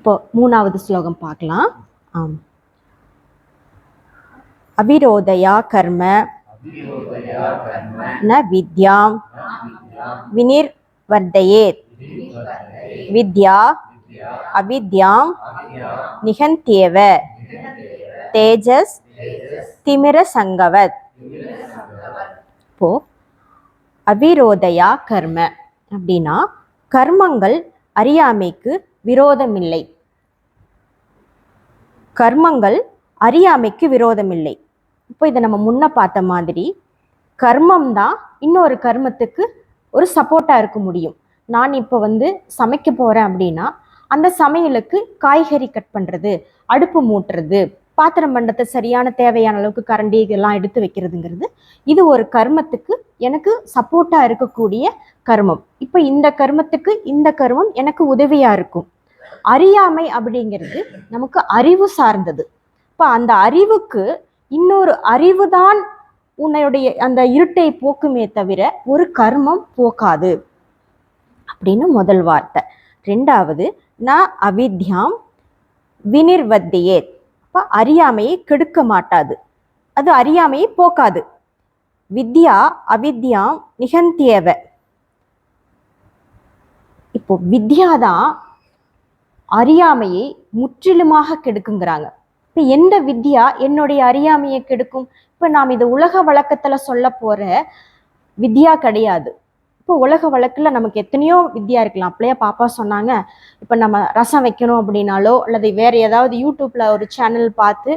இப்போ மூணாவது ஸ்லோகம் பார்க்கலாம். அவிரோதயா கர்ம ந வித்யாம் வினிர்வர்தயேத் வித்யா அவித்யாம் நிகந்தியேவ தேஜஸ் திமிர சங்கவத். இப்போ அவிரோதயா கர்ம அப்படின்னா கர்மங்கள் அறியாமைக்கு விரோதமில்லை. கர்மங்கள் அறியாமைக்கு விரோதமில்லை. இப்போ இதை நம்ம முன்ன பார்த்த மாதிரி கர்மம் தான் இன்னொரு கர்மத்துக்கு ஒரு சப்போர்ட்டாக இருக்க முடியும். நான் இப்போ சமைக்க போகிறேன் அப்படின்னா அந்த சமையலுக்கு காய்கறி கட் பண்ணுறது, அடுப்பு மூட்டுறது, பாத்திரம் பண்டத்தை சரியான தேவையான அளவுக்கு கரண்டி இதெல்லாம் எடுத்து வைக்கிறதுங்கிறது இது ஒரு கர்மத்துக்கு எனக்கு சப்போர்ட்டாக இருக்கக்கூடிய கர்மம். இப்போ இந்த கர்மத்துக்கு இந்த கர்மம் எனக்கு உதவியாக இருக்கும். அறியாமை அப்படிங்கிறது நமக்கு அறிவு சார்ந்தது. இப்போ அந்த அறிவுக்கு இன்னொரு அறிவு தான் உன்னுடைய அந்த இருட்டை போக்குமே தவிர ஒரு கர்மம் போக்காது அப்படின்னு முதல் வார்த்தை. ரெண்டாவது நான் அவித்யாம் வினிர்வத்தியேத். அப்போ அறியாமையை கெடுக்க மாட்டாது, அது அறியாமையை போக்காது. வித்யா அவித்யாம் நிகந்தியேவ. இப்போ வித்யாதான் அறியாமையை முற்றிலுமாக கெடுக்குங்கிறாங்க. இப்போ எந்த வித்யா என்னுடைய அறியாமையை கெடுக்கும்? இப்போ நாம் இது உலக வழக்கத்துல சொல்ல போற வித்யா கிடையாது. இப்போ உலக வழக்கில் நமக்கு எத்தனையோ வித்யா இருக்கலாம். அப்படியே பாப்பா சொன்னாங்க, இப்போ நம்ம ரசம் வைக்கணும் அப்படின்னாலோ அல்லது வேறு ஏதாவது யூடியூப்பில் ஒரு சேனல் பார்த்து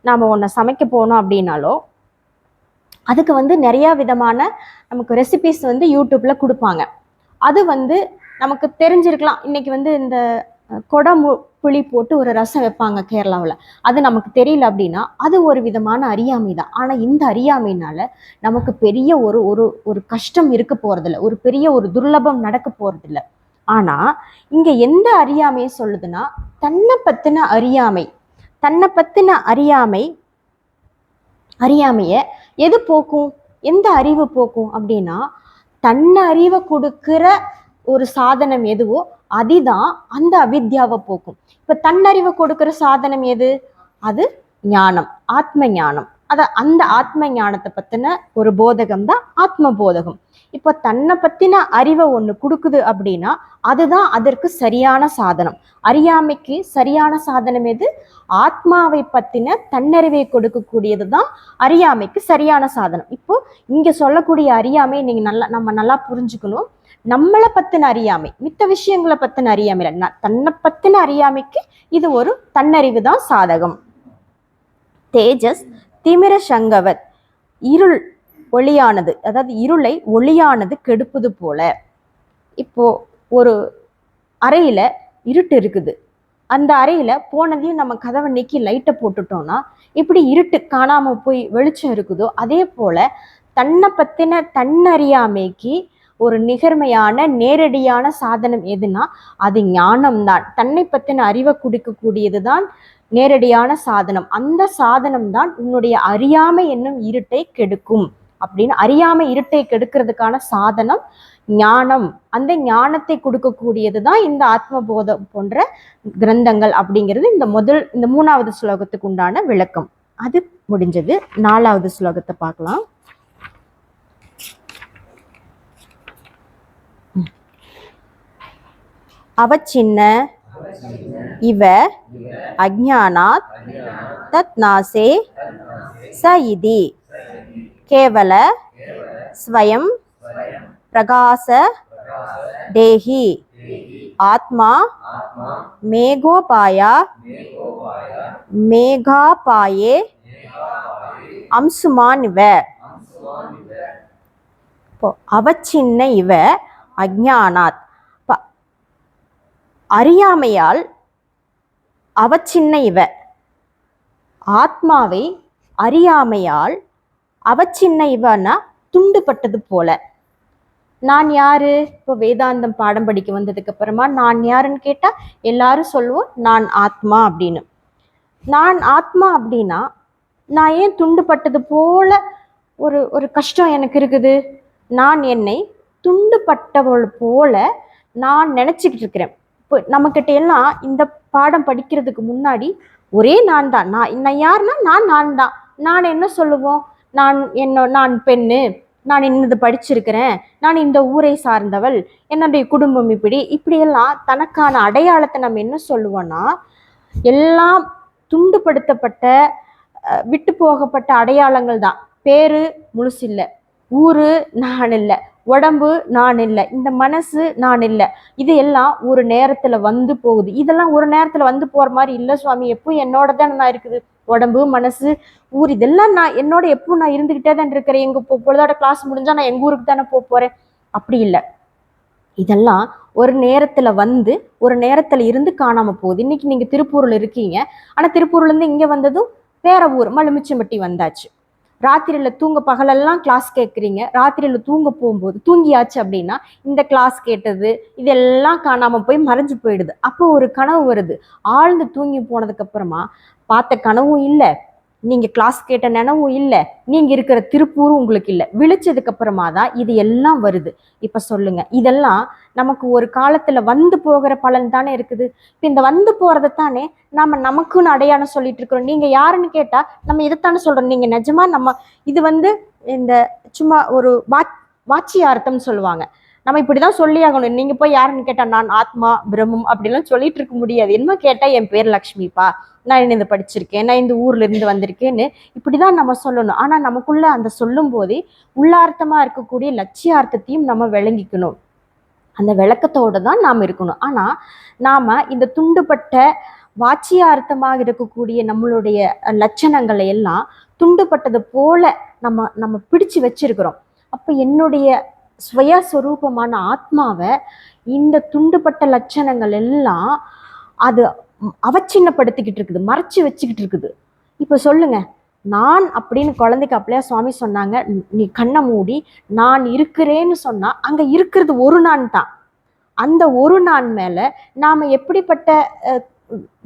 நாம் ஒன்றை சமைக்க போனோம் அப்படின்னாலோ அதுக்கு நிறையா விதமான நமக்கு ரெசிபிஸ் யூடியூப்பில் கொடுப்பாங்க. அது நமக்கு தெரிஞ்சிருக்கலாம். இன்றைக்கி இந்த புளி போட்டு ஒரு ரசம் வைப்பாங்க கேரளாவில், அது நமக்கு தெரியல அப்படின்னா அது ஒரு விதமான அறியாமை தான். ஆனால் இந்த அறியாமையினால நமக்கு பெரிய ஒரு ஒரு ஒரு கஷ்டம் இருக்க போகிறதில்ல, ஒரு பெரிய ஒரு துர்லபம் நடக்க போகிறதில்ல. ஆனால் இங்கே எந்த அறியாமையை சொல்லுதுன்னா தன்னை பற்றின அறியாமை. தன்னை பற்றின அறியாமையை எது போக்கும்? எந்த அறிவு போக்கும் அப்படின்னா தன்னை அறிவை கொடுக்கிற ஒரு சாதனம் எதுவோ அதுதான் அந்த அவித்யாவை போக்கும். இப்போ தன்னறிவை கொடுக்கிற சாதனம் எது? அது ஞானம், ஆத்ம ஞானம். அந்த ஆத்ம ஞானத்தை பற்றின ஒரு போதகம் தான் ஆத்ம போதகம். இப்போ தன்னை பற்றின அறிவை ஒன்று கொடுக்குது அப்படின்னா அதுதான் அதற்கு சரியான சாதனம். அறியாமைக்கு சரியான சாதனம் எது? ஆத்மாவை பற்றின தன்னறிவை கொடுக்கக்கூடியது தான் அறியாமைக்கு சரியான சாதனம். இப்போ இங்கே சொல்லக்கூடிய அறியாமை நம்ம நல்லா புரிஞ்சுக்கணும். நம்மளை பற்றின அறியாமை, மித்த விஷயங்களை பற்றின அறியாமை இல்லை, தன்னை பற்றின அறியாமைக்கு இது ஒரு தன்னறிவு தான் சாதகம். தேஜஸ் திமிர சங்கவத். இருள் ஒளியானது, அதாவது இருளை ஒளியானது கெடுப்பது போல. இப்போ ஒரு அறையில இருட்டு இருக்குது, அந்த அறையில போனதையும் நம்ம கதவை நீக்கி லைட்டை போட்டுட்டோம்னா இப்படி இருட்டு காணாம போய் வெளிச்சம் இருக்குதோ அதே போல தன்னை பற்றின தன்னறியாமைக்கு ஒரு நிகர்மையான நேரடியான சாதனம் எதுனா அது ஞானம்தான். தன்னை பற்றின அறிவை கொடுக்கக்கூடியது தான் நேரடியான சாதனம். அந்த சாதனம் தான் உன்னுடைய அறியாமை என்னும் இருட்டை கெடுக்கும் அப்படின்னு. அறியாமை இருட்டை கெடுக்கிறதுக்கான சாதனம் ஞானம். அந்த ஞானத்தை கொடுக்கக்கூடியது தான் இந்த ஆத்மபோதம் போன்ற கிரந்தங்கள் அப்படிங்கிறது இந்த மூணாவது ஸ்லோகத்துக்கு உண்டான விளக்கம். அது முடிஞ்சது. நாலாவது ஸ்லோகத்தை பார்க்கலாம். அவச்சின்ன இவ அஜ்ஞானாத் தத் நாசே ச இதி கேவல ஸ்வயம் பிரகாச தேஹி ஆத்மா மேகோபாயா மேகாபாயே அம்சுமான் இவ. இப்போ அவச்சின்ன இவ அஜ்ஞானாத், அறியாமையால் அவச்சின்ன இவ, ஆத்மாவை அறியாமையால் அவச்சின்ன இவனா துண்டுபட்டது போல. நான் யாரு? இப்போ வேதாந்தம் பாடம் படிக்க வந்ததுக்கு அப்புறமா நான் யாருன்னு கேட்டா எல்லாரும் சொல்லுவோம் நான் ஆத்மா அப்படின்னு. நான் ஆத்மா அப்படின்னா நான் ஏன் துண்டுபட்டது போல ஒரு கஷ்டம் எனக்கு இருக்குது? நான் என்னை துண்டுபட்டவள் போல நான் நினச்சிக்கிட்டு இருக்கிறேன். இப்போ நம்மக்கிட்ட எல்லாம் இந்த பாடம் படிக்கிறதுக்கு முன்னாடி ஒரே நான் தான். நான் யாருன்னா நான் தான். நான் என்ன சொல்லுவோம்? நான் பெண்ணு, நான் இன்னது படிச்சிருக்கிறேன், நான் இந்த ஊரை சார்ந்தவள், என்னுடைய குடும்பம் இப்படியெல்லாம் தனக்கான அடையாளத்தை நம்ம என்ன சொல்லுவோம்னா, எல்லாம் துண்டுபடுத்தப்பட்ட விட்டு போகப்பட்ட அடையாளங்கள் தான். பேரு முழுசு இல்லை, ஊரு நான் இல்லை, உடம்பு நான் இல்லை, இந்த மனசு நான் இல்லை. இது எல்லாம் ஒரு நேரத்துல வந்து போகுது. இதெல்லாம் ஒரு நேரத்துல வந்து போற மாதிரி இல்லை சுவாமி. எப்பவும் என்னோட தான் நான் இருக்குது. உடம்பு, மனசு, ஊர் இதெல்லாம் நான் என்னோட எப்பவும் நான் இருந்துகிட்டே தான் இருக்கிறேன். எங்க பொழுதோட கிளாஸ் முடிஞ்சா நான் எங்க ஊருக்கு தானே போறேன். அப்படி இல்லை. இதெல்லாம் ஒரு நேரத்துல வந்து ஒரு நேரத்துல இருந்து காணாம போகுது. இன்னைக்கு நீங்க திருப்பூர்ல இருக்கீங்க, ஆனா திருப்பூர்ல இருந்து இங்க வந்ததும் வேற ஊர் மலுமிச்சம்பட்டி வந்தாச்சு. ராத்திரியில தூங்க பகலெல்லாம் கிளாஸ் கேட்குறீங்க, ராத்திரியில தூங்க போகும்போது தூங்கியாச்சு அப்படின்னா இந்த கிளாஸ் கேட்டது இதெல்லாம் காணாம போய் மறைஞ்சு போயிடுது. அப்போ ஒரு கனவு வருது. ஆழ்ந்து தூங்கி போனதுக்கு அப்புறமா பார்த்த கனவும் இல்லை, நீங்க கிளாஸ் கேட்ட நினைவும் இல்லை, நீங்க இருக்கிற திருப்பூரும் உங்களுக்கு இல்லை. விழிச்சதுக்கு அப்புறமா தான் இது எல்லாம் வருது. இப்ப சொல்லுங்க, இதெல்லாம் நமக்கு ஒரு காலத்துல வந்து போகிற பலன் தானே இருக்குது. இப்ப இந்த வந்து போறதைத்தானே நமக்குன்னு அடையாளம் சொல்லிட்டு இருக்கிறோம். நீங்க யாருன்னு கேட்டா நம்ம இதைத்தானே சொல்றோம். நீங்க நிஜமா இது இந்த சும்மா ஒரு வாட்சியார்த்தம்னு சொல்லுவாங்க. நம்ம இப்படிதான் சொல்லி ஆகணும். நீங்க போய் யாருன்னு கேட்டா நான் ஆத்மா பிரம்மம் அப்படிலாம் சொல்லிட்டு இருக்க முடியாது. என்ன கேட்டா என் பேர் லக்ஷ்மிப்பா, நான் இந்த படிச்சிருக்கேன், நான் இந்த ஊர்ல இருந்து வந்திருக்கேன்னு இப்படிதான் நம்ம சொல்லணும். ஆனா நமக்குள்ள அந்த சொல்லும் போதே உள்ளார்த்தமா இருக்கக்கூடிய லட்சியார்த்தத்தையும் நம்ம விளங்கிக்கணும். அந்த விளக்கத்தோடு தான் நாம் இருக்கணும். ஆனா நாம இந்த துண்டுபட்ட வாட்சியார்த்தமாக இருக்கக்கூடிய நம்மளுடைய லட்சணங்களை எல்லாம் துண்டுபட்டது போல நம்ம பிடிச்சு வச்சிருக்கிறோம். அப்ப என்னுடைய ஸ்வயஸ்வரூபமான ஆத்மாவை இந்த துண்டுபட்ட லட்சணங்கள் எல்லாம் அது அவச்சின்னப்படுத்திக்கிட்டு இருக்குது, மறைச்சு வச்சுக்கிட்டு இருக்குது. இப்ப சொல்லுங்க, நான் அப்படின்னு குழந்தைக்கு அப்படியே சுவாமி சொன்னாங்க, நீ கண்ணை மூடி நான் இருக்கிறேன்னு சொன்னா அங்க இருக்கிறது ஒரு நான் தான். அந்த ஒரு நான் மேல நாம எப்படிப்பட்ட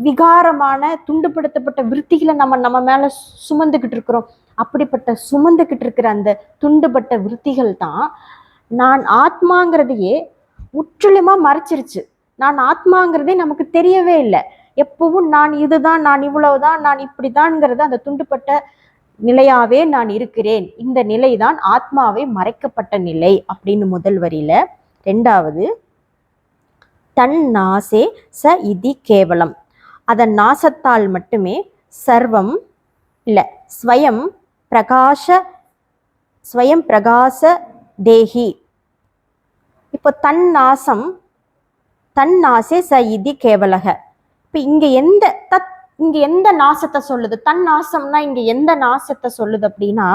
விகாரமான துண்டுபடுத்தப்பட்ட விருத்திகளை நம்ம மேல சுமந்துக்கிட்டு இருக்கிறோம். அப்படிப்பட்ட சுமந்துக்கிட்டு இருக்கிற அந்த துண்டுபட்ட விருத்திகள் தான் நான் ஆத்மாங்கிறதையே முற்றிலுமா மறைச்சிருச்சு. நான் ஆத்மாங்கிறதே நமக்கு தெரியவே இல்லை. எப்பவும் நான் இதுதான், நான் இவ்வளவுதான், நான் இப்படிதான்ங்கிறது அந்த துண்டுபட்ட நிலையாவே நான் இருக்கிறேன். இந்த நிலைதான் ஆத்மாவை மறைக்கப்பட்ட நிலை அப்படின்னு முதல் வரியில. ரெண்டாவது, தன் நாசே ச இதி கேவலம், அதன் நாசத்தால் மட்டுமே சர்வம் இல்லை ஸ்வயம் பிரகாச தேகி. இப்போ தன் நாசே ச இதி கேவலக. இப்போ இங்க எந்த நாசத்தை சொல்லுது? தன் நாசம்னா இங்க எந்த நாசத்தை சொல்லுது அப்படின்னா,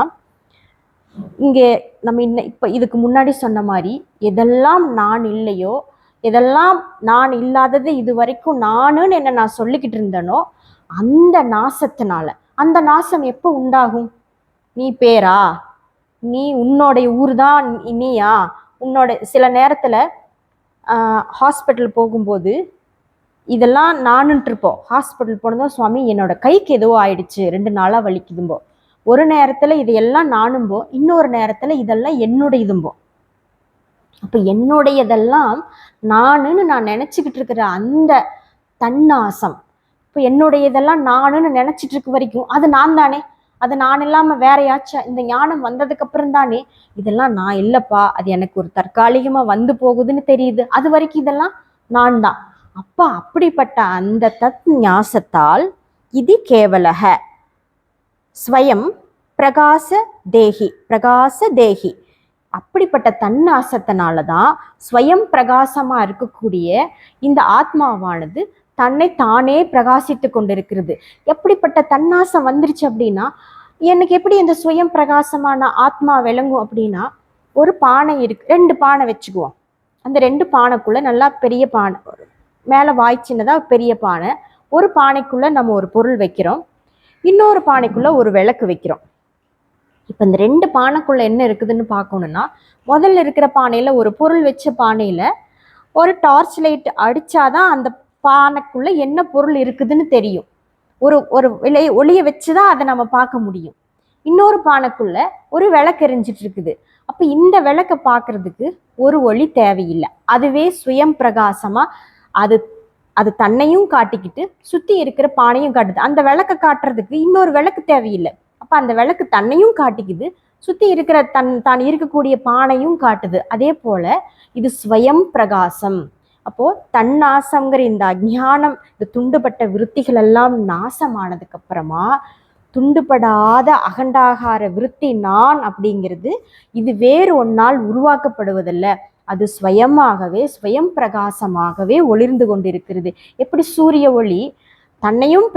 இங்க நம்ம இப்ப இதுக்கு முன்னாடி சொன்ன மாதிரி எதெல்லாம் நான் இல்லையோ, எதெல்லாம் நான் இல்லாதது இது வரைக்கும் நானுன்னு என்ன நான் சொல்லிக்கிட்டு இருந்தனோ அந்த நாசத்தினால. அந்த நாசம் எப்போ உண்டாகும்? நீ பேரா, நீ உன்னோடைய ஊர் தான் நீயா, உன்னோட சில நேரத்துல ஹாஸ்பிட்டல் போகும்போது இதெல்லாம் நானுன்ட்டு இருப்போம். ஹாஸ்பிட்டல் போனதும் சுவாமி என்னோட கைக்கு ஏதோ ஆயிடுச்சு, 2 நாளா வலிக்குதும்போ. ஒரு நேரத்துல இதையெல்லாம் நானும்போ, இன்னொரு நேரத்துல இதெல்லாம் என்னுடையதும்போ. அப்ப என்னுடையதெல்லாம் நானுன்னு நான் நினைச்சுக்கிட்டு இருக்கிற அந்த தன்னாசம், இப்போ என்னுடையதெல்லாம் நானுன்னு நினைச்சிட்டு இருக்க வரைக்கும் அது நான் தானே. அது நான் இல்லாம வேறையாச்சும் இந்த ஞானம் வந்ததுக்கு அப்புறம் தானே இதெல்லாம் நான் இல்லப்பா, அது எனக்கு ஒரு தற்காலிகமா வந்து போகுதுன்னு தெரியுது. அது வரைக்கும் இதெல்லாம் நான் தான். அப்ப அப்படிப்பட்ட அந்த தத் ஞாசத்தால் இது கேவலக ஸ்வயம் பிரகாச தேகி. அப்படிப்பட்ட தன்னாசத்தினாலதான் ஸ்வயம் பிரகாசமா இருக்கக்கூடிய இந்த ஆத்மாவானது தன்னை தானே பிரகாசித்து கொண்டிருக்கிறது. எப்படிப்பட்ட தன்னாசம் வந்துருச்சு அப்படின்னா, எனக்கு எப்படி இந்த சுயம் பிரகாசமான ஆத்மா விளங்கும் அப்படின்னா, ஒரு பானை இருக்கு, 2 பானை வச்சுக்குவோம். அந்த 2 பானைக்குள்ள நல்லா பெரிய பானை, மேல வாய் சின்னதா பெரிய பானை, ஒரு பானைக்குள்ள நம்ம ஒரு பொருள் வைக்கிறோம், இன்னொரு பானைக்குள்ள ஒரு விளக்கு வைக்கிறோம். இப்ப இந்த 2 பானைக்குள்ள என்ன இருக்குதுன்னு பார்க்கணும்னா, முதல்ல இருக்கிற பானையில ஒரு பொருள் வச்ச பானையில ஒரு டார்ச் லைட் அடிச்சாதான் அந்த பானைக்குள்ள என்ன பொருள் இருக்குதுன்னு தெரியும். ஒரு ஒளிய வச்சுதான் அதை நம்ம பார்க்க முடியும். இன்னொரு பானைக்குள்ள ஒரு விளக்கு எரிஞ்சிட்டு இருக்குது. அப்ப இந்த விளக்கை பார்க்கறதுக்கு ஒரு ஒளி தேவையில்லை, அதுவே சுயம் பிரகாசமா அது அது தன்னையும் காட்டிக்கிட்டு சுத்தி இருக்கிற பானையும் காட்டுது. அந்த விளக்கை காட்டுறதுக்கு இன்னொரு விளக்கு தேவையில்லை. அப்ப அந்த விளக்கு தன்னையும் காட்டிக்குது, சுத்தி இருக்கிற தான் இருக்கக்கூடிய பானையும் காட்டுது. அதே போல இது ஸ்வயம் பிரகாசம். அப்போ தன்னாசங்கிற இந்த அஜ்ஞானம், இந்த துண்டுபட்ட விருத்திகள் எல்லாம் நாசமானதுக்கு அப்புறமா துண்டுபடாத அகண்டாகார விருத்தி நான் அப்படிங்கிறது இது வேறு ஒன்னால் உருவாக்கப்படுவதில்லை. அது ஸ்வயமாகவே ஸ்வயம் பிரகாசமாகவே ஒளிர்ந்து கொண்டிருக்கிறது. எப்படி சூரிய ஒளி தன்னையும்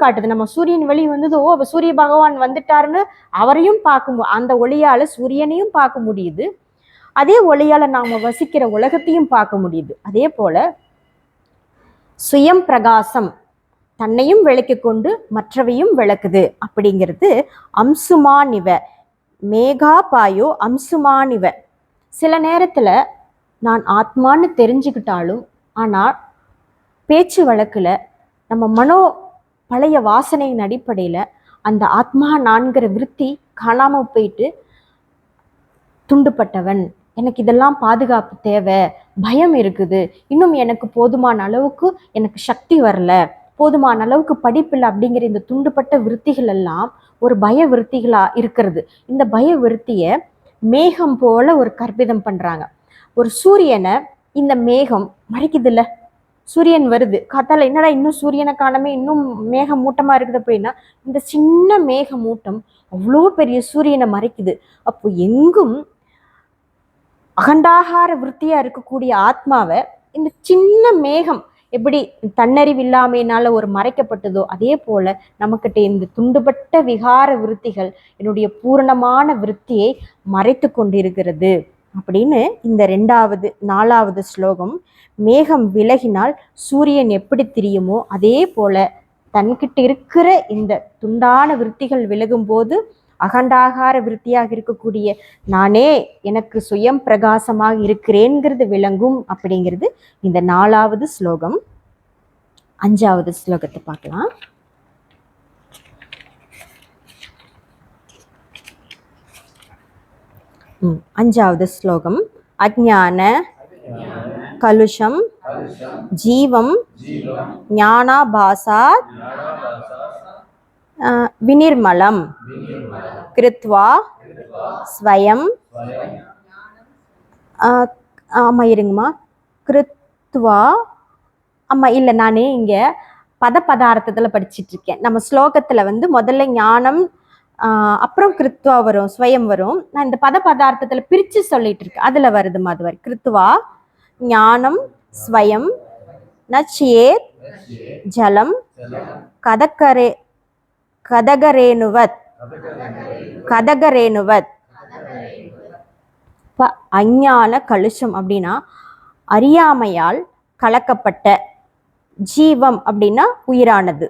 காட்டுது. நம்ம சூரியன் வெளி வந்ததோ சூரிய பகவான் வந்துட்டாருன்னு அவரையும் பார்க்க, அந்த ஒளியால சூரியனையும் பார்க்க முடியுது. அதே ஒளியால நாம வசிக்கிற உலகத்தையும் பார்க்க முடியுது. அதே போல சுயம் பிரகாசம் தன்னையும் விளக்கி கொண்டு மற்றவையும் விளக்குது அப்படிங்கிறது அம்சுமானிவ மேகா பாயோ அம்சுமானிவ. சில நேரத்துல நான் ஆத்மான்னு தெரிஞ்சுக்கிட்டாலும் ஆனால் பேச்சு வழக்குல நம்ம மனோ பழைய வாசனையின் அடிப்படையில அந்த ஆத்மா நான்கிற விருத்தி காணாம போயிட்டு துண்டுபட்டவன், எனக்கு இதெல்லாம் பாதுகாப்பு தேவை, பயம் இருக்குது, இன்னும் எனக்கு போதுமான அளவுக்கு எனக்கு சக்தி வரல, போதுமான அளவுக்கு படிப்பில்லை அப்படிங்கிற இந்த துண்டுபட்ட விருத்திகள் எல்லாம் ஒரு பய விருத்திகளா இருக்கிறது. இந்த பய விருத்திய மேகம் போல ஒரு கற்பிதம் பண்றாங்க. ஒரு சூரியனை இந்த மேகம் மறைக்குது இல்ல, சூரியன் வருது காத்தால, என்னடா இன்னும் சூரியனை காணாம, இன்னும் மேக மூட்டமா இருக்குது அப்படின்னா இந்த சின்ன மேக மூட்டம் அவ்வளோ பெரிய சூரியனை மறைக்குது. அப்போ எங்கும் அகண்டாகார விருத்தியா இருக்கக்கூடிய ஆத்மாவை இந்த சின்ன மேகம் எப்படி தன்னறிவு இல்லாமையினால ஒரு மறைக்கப்பட்டதோ அதே போல நமக்கிட்ட இந்த துண்டுபட்ட விகார விருத்திகள் என்னுடைய பூரணமான விருத்தியை மறைத்து கொண்டிருக்கிறது அப்படின்னு இந்த 4வது ஸ்லோகம். மேகம் விலகினால் சூரியன் எப்படி தெரியுமோ அதே போல தன்கிட்ட இருக்கிற இந்த துண்டான விருத்திகள் விலகும் போது அகண்டாகார விருத்தியாக இருக்கக்கூடிய நானே எனக்கு சுயம் பிரகாசமாக இருக்கிறேங்கிறது விளங்கும் அப்படிங்கிறது இந்த 4வது ஸ்லோகம். 5வது ஸ்லோகத்தை பார்க்கலாம். அஞ்சாவது ஸ்லோகம். அஜ்ஞான கலுஷம் ஜீவம் ஞானாபாசாத் வினிர்மலம் கிருத்வா ஸ்வயம் ஆமா இருங்கம்மா கிருத்வா ஆமா இல்லை நான் இங்க பதார்த்தத்துல படிச்சுட்டு இருக்கேன். நம்ம ஸ்லோகத்துல முதல்ல ஞானம் அப்புறம் கிருத்வா வரும், ஸ்வயம் வரும். நான் இந்த பதார்த்தத்துல பிரிச்சு சொல்லிட்டு இருக்கேன், அதுல வருது மதுவரி கிருத்வா ஞானம் ஸ்வயம் நச்சியேத் ஜலம் கதகரேனுவத் அஞ்ஞான கலுஷம் அப்படின்னா அறியாமையால் கலக்கப்பட்ட, ஜீவம் அப்படின்னா உயிரானது.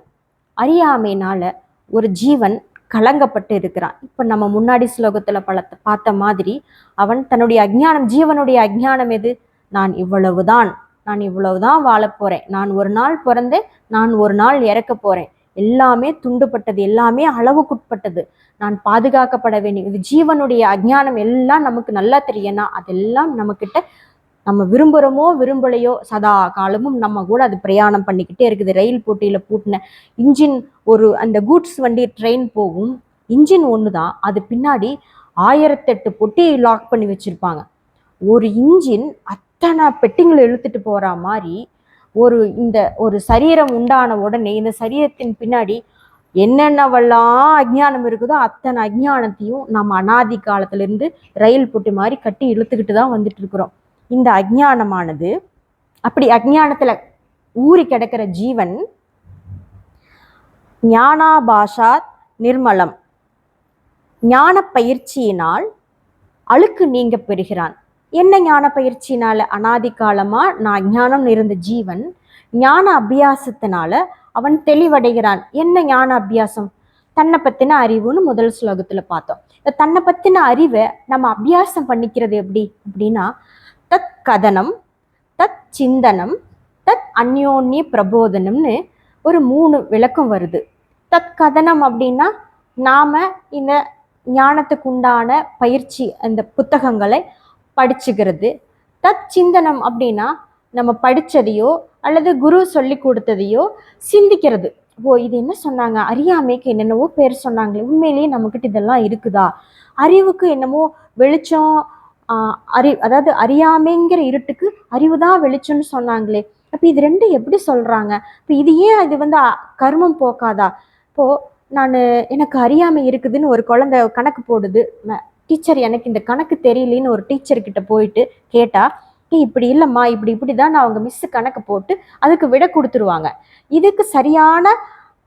அறியாமையினால ஒரு ஜீவன் கலங்கப்பட்டு இருக்கிறான். இப்ப நம்ம முன்னாடி ஸ்லோகத்துல பார்த்த மாதிரி அவன் தன்னுடைய அஜ்ஞானம், ஜீவனுடைய அஜ்ஞானம் எது? நான் இவ்வளவுதான் வாழ போறேன், நான் ஒரு நாள் பிறந்தேன், நான் ஒரு நாள் இறக்க போறேன், எல்லாமே துண்டுபட்டது, எல்லாமே அளவுக்குட்பட்டது, நான் பாதுகாக்கப்பட வேண்டிய இது ஜீவனுடைய அஜ்ஞானம் எல்லாம் நமக்கு நல்லா தெரியும்னா அதெல்லாம் நம்ம கிட்ட நம்ம விரும்புகிறோமோ விரும்பலையோ சதா காலமும் நம்ம கூட அது பிரயாணம் பண்ணிக்கிட்டே இருக்குது. ரயில் போட்டியில பூட்டின இன்ஜின், அந்த கூட்ஸ் வண்டி ட்ரெயின் போகும், இன்ஜின் ஒன்று தான், அது பின்னாடி 1008 பொட்டி லாக் பண்ணி வச்சிருப்பாங்க. ஒரு இன்ஜின் அத்தனை பெட்டிங்களை இழுத்துட்டு போற மாதிரி ஒரு சரீரம் உண்டான உடனே இந்த சரீரத்தின் பின்னாடி என்னென்னவெல்லாம் அஜ்ஞானம் இருக்குதோ அத்தனை அஜ்ஞானத்தையும் நம்ம அனாதி காலத்துல இருந்து ரயில் பொட்டி மாதிரி கட்டி இழுத்துக்கிட்டு தான் வந்துட்டு இருக்கிறோம். இந்த அஜ்ஞானமானது, அப்படி அஜ்ஞானத்துல ஊறி கிடக்கிற ஜீவன் ஞானாபாசாத் நிர்மலம், ஞான பயிற்சியினால் அழுக்கு நீங்க பெறுகிறான். என்ன ஞான பயிற்சினால? அனாதி காலமா நான் அஜ்ஞானம் இருந்த ஜீவன் ஞான அபியாசத்தினால அவன் தெளிவடைகிறான். என்ன ஞான அபியாசம்? தன்னை பத்தின அறிவுன்னு முதல் ஸ்லோகத்துல பார்த்தோம். இந்த தன்னை பத்தின அறிவை நம்ம அபியாசம் பண்ணிக்கிறது எப்படி அப்படின்னா தத் கதனம், தத் சிந்தனம், தத் அந்யோன்ய பிரபோதனம்னு ஒரு 3 விளக்கம் வருது. தத் கதனம் அப்படின்னா நாம இந்த ஞானத்துக்கு உண்டான பயிற்சி அந்த புத்தகங்களை படிச்சுக்கிறது. தத் சிந்தனம் அப்படின்னா நம்ம படிச்சதையோ அல்லது குரு சொல்லி கொடுத்ததையோ சிந்திக்கிறது. ஓ, இது என்ன சொன்னாங்க, அறியாமைக்கு என்னென்னவோ பேர் சொன்னாங்களே, உண்மையிலேயே நம்மக்கிட்ட இதெல்லாம் இருக்குதா, அறிவுக்கு என்னமோ வெளிச்சம், அதாவது அறியாமைங்கிற இருட்டுக்கு அறிவுதான் வெளிச்சம்னு சொன்னாங்களே, அப்ப இது ரெண்டு எப்படி சொல்றாங்க, இப்போ இது ஏன் இது வந்து கர்மம் போக்காதா? இப்போ நான் எனக்கு அறியாமை இருக்குதுன்னு ஒரு குழந்தை கணக்கு போடுது, டீச்சர் எனக்கு இந்த கணக்கு தெரியலேன்னு ஒரு டீச்சர்கிட்ட போயிட்டு கேட்டா, இப்படி இல்லைம்மா, இப்படிதான் நான் அவங்க மிஸ் கணக்கு போட்டு அதுக்கு விட கொடுத்துருவாங்க. இதுக்கு சரியான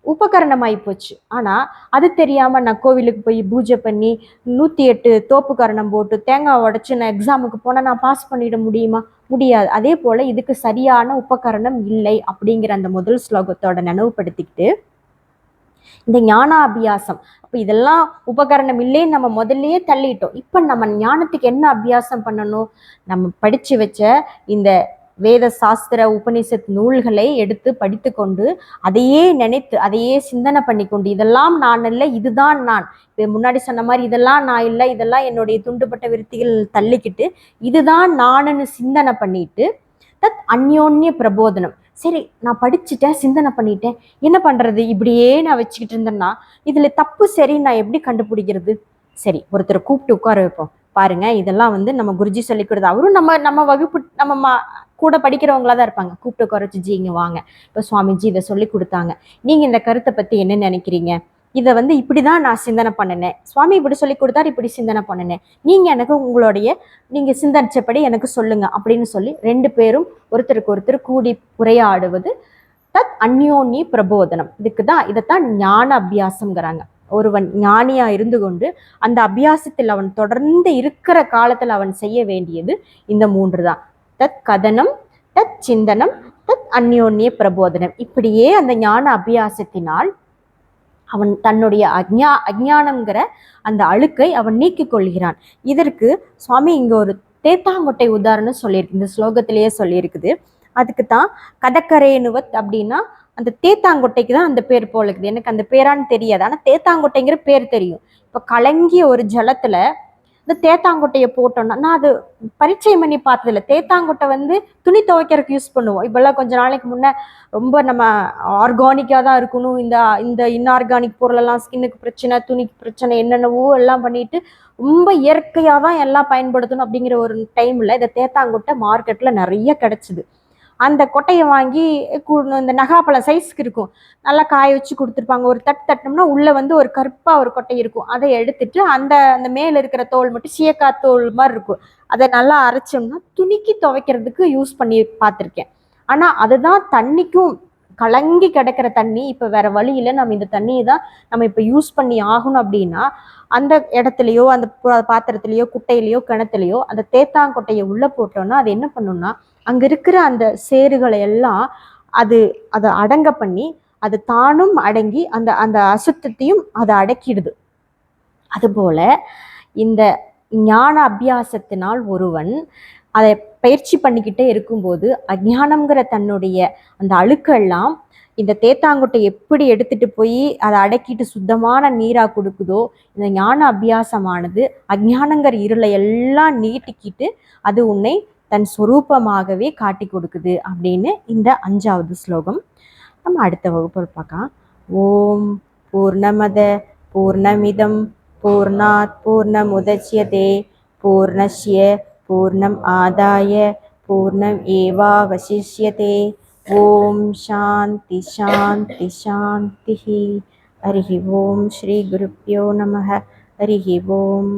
உபகரணம் ஆகி போச்சு. ஆனால் அது தெரியாமல் நான் கோவிலுக்கு போய் பூஜை பண்ணி 108 தோப்புக்கரணம் போட்டு தேங்காய் உடைச்சு நான் எக்ஸாமுக்கு போனால் நான் பாஸ் பண்ணிட முடியுமா? முடியாது. அதே போல் இதுக்கு சரியான உபகரணம் இல்லை அப்படிங்கிற அந்த முதல் ஸ்லோகத்தோட நினைவுபடுத்திக்கிட்டு இந்த ஞானாபியாசம், அப்போ இதெல்லாம் உபகரணம் இல்லைன்னு நம்ம முதல்லயே தள்ளிட்டோம். இப்போ நம்ம ஞானத்துக்கு என்ன அபியாசம் பண்ணணும்? நம்ம படித்து வச்ச இந்த வேத சாஸ்திர உபனிஷத் நூல்களை எடுத்து படித்து கொண்டு அதையே நினைத்து அதையே சிந்தனை பண்ணி கொண்டு, இதெல்லாம் நான் இல்லை, இதுதான் நான், இப்போ முன்னாடி சொன்ன மாதிரி இதெல்லாம் நான் இல்லை, இதெல்லாம் என்னுடைய துண்டுபட்ட விருத்திகள் தள்ளிக்கிட்டு இதுதான் நானுன்னு சிந்தனை பண்ணிட்டு, தத் அந்யோன்ய பிரபோதனம். சரி, நான் படிச்சுட்டேன், சிந்தனை பண்ணிட்டேன், என்ன பண்ணுறது, இப்படியே நான் வச்சுக்கிட்டு இருந்தேன்னா இதில் தப்பு சரி நான் எப்படி கண்டுபிடிக்கிறது? சரி, ஒருத்தரை கூப்பிட்டு உட்கார வைப்போம். பாருங்க, இதெல்லாம் வந்து நம்ம குருஜி சொல்லி கொடுத்து, அவரும் நம்ம வகுப்பு நம்ம கூட படிக்கிறவங்களா தான் இருப்பாங்க. கூப்பிட்டு உட்கார வச்சு, ஜி இங்கே வாங்க, இப்போ சுவாமிஜி இதை சொல்லி கொடுத்தாங்க, நீங்கள் இந்த கருத்தை பற்றி என்ன நினைக்கிறீங்க? இதை வந்து இப்படி தான் நான் சிந்தனை பண்ணினேன், சுவாமி இப்படி சொல்லி கொடுத்தாரு, இப்படி சிந்தனை பண்ணினேன், நீங்கள் எனக்கு நீங்கள் சிந்தனைச்சபடி எனக்கு சொல்லுங்க அப்படின்னு சொல்லி 2 பேரும் ஒருத்தருக்கு ஒருத்தர் கூடி உரையாடுவது தத் அந்யோன்ய பிரபோதனம். இதைத்தான் ஞான அபியாசம்ங்கிறாங்க. ஒருவன் ஞானியா இருந்து கொண்டு அந்த அபியாசத்தில் அவன் தொடர்ந்து இருக்கிற காலத்தில் அவன் செய்ய வேண்டியது இந்த 3 தான். தத் கதனம், தத் சிந்தனம், தத் அந்யோன்ய பிரபோதனம். இப்படியே அந்த ஞான அபியாசத்தினால் அவன் தன்னுடைய அஜ்ஞானங்கிற அந்த அழுக்கை அவன் நீக்கிக் கொள்கிறான். இதற்கு சுவாமி இங்க ஒரு தேத்தாங்கொட்டை உதாரணம் சொல்லியிருக்கு, இந்த ஸ்லோகத்திலேயே சொல்லியிருக்குது. அதுக்கு தான் கதக்கரேனுவத் அப்படின்னா அந்த தேத்தாங்கொட்டைக்கு தான் அந்த பேர் போல இருக்குது. எனக்கு அந்த பேரான்னு தெரியாது, ஆனால் தேத்தாங்கொட்டைங்கிற பேர் தெரியும். இப்போ கலங்கிய ஒரு ஜலத்துல இந்த தேத்தாங்கொட்டையை போட்டோம்னா, நான் அது பரிச்சயம் பண்ணி பார்த்ததில்ல. தேத்தாங்கொட்டை வந்து துணி துவைக்கிறதுக்கு யூஸ் பண்ணுவோம். இப்போல்லாம் கொஞ்ச நாளைக்கு முன்னே ரொம்ப நம்ம ஆர்கானிக்காக தான் இருக்கணும், இந்த இன்ஆர்கானிக் பொருளெல்லாம் ஸ்கின்னுக்கு பிரச்சனை, துணிக்கு பிரச்சனை, என்னென்னவோ எல்லாம் பண்ணிட்டு ரொம்ப இயற்கையாக தான் எல்லாம் பயன்படுத்தணும் அப்படிங்கிற ஒரு டைமில் இந்த தேத்தாங்கொட்டை மார்க்கெட்டில் நிறைய கிடச்சிது. அந்த கொட்டையை வாங்கி இந்த நகாப்பழம் சைஸ்க்கு இருக்கும், நல்லா காய வச்சு கொடுத்துருப்பாங்க. ஒரு தட்டினோம்னா உள்ளே வந்து ஒரு கருப்பாக ஒரு கொட்டை இருக்கும். அதை எடுத்துட்டு அந்த மேலே இருக்கிற தோல் மட்டும் சீயக்காய் தோல் மாதிரி இருக்கும், அதை நல்லா அரைச்சோம்னா துணிக்கு துவைக்கிறதுக்கு யூஸ் பண்ணி பார்த்துருக்கேன். ஆனால் அதுதான் தண்ணிக்கும் கலங்கி கிடக்கிற தண்ணி. இப்போ வேற வழியில் நம்ம இந்த தண்ணியை தான் நம்ம இப்போ யூஸ் பண்ணி ஆகணும் அப்படின்னா அந்த இடத்துலையோ அந்த பாத்திரத்துலையோ குட்டையிலையோ கிணத்துலையோ அந்த தேத்தாங்கொட்டையை உள்ளே போட்டோம்னா அது என்ன பண்ணுன்னா அங்கே இருக்கிற அந்த சேறுகளை எல்லாம் அதை அடங்க பண்ணி அது தானும் அடங்கி அந்த அசுத்தத்தையும் அதை அடக்கிடுது. அதுபோல இந்த ஞான அபியாசத்தினால் ஒருவன் அதை பயிற்சி பண்ணிக்கிட்டே இருக்கும்போது அஜ்ஞானம்ங்கிற தன்னுடைய அந்த அழுக்கெல்லாம் இந்த தேத்தாங்கொட்டை எப்படி எடுத்துட்டு போய் அதை அடக்கிட்டு சுத்தமான நீராக கொடுக்குதோ, இந்த ஞான அபியாசமானது அஜ்ஞானங்கிற இருளை எல்லாம் நீட்டிக்கிட்டு அது உன்னை தன் சொரூபமாகவே காட்டி கொடுக்குது அப்படின்னு இந்த 5வது ஸ்லோகம். நம்ம அடுத்த வகுப்பில் பார்க்கலாம். ஓம் பூர்ணமத பூர்ணமிதம் பூர்ணாத் பூர்ணமுதச்யதே பூர்ணஸ்ய பூர்ணம் ஆதாய பூர்ணம் ஏவாவசிஷ்யதே. ஓம் சாந்தி சாந்தி சாந்தி. ஹரிஹி ஓம். ஸ்ரீ குருப்யோ நமஹ. ஹரிஹி ஓம்.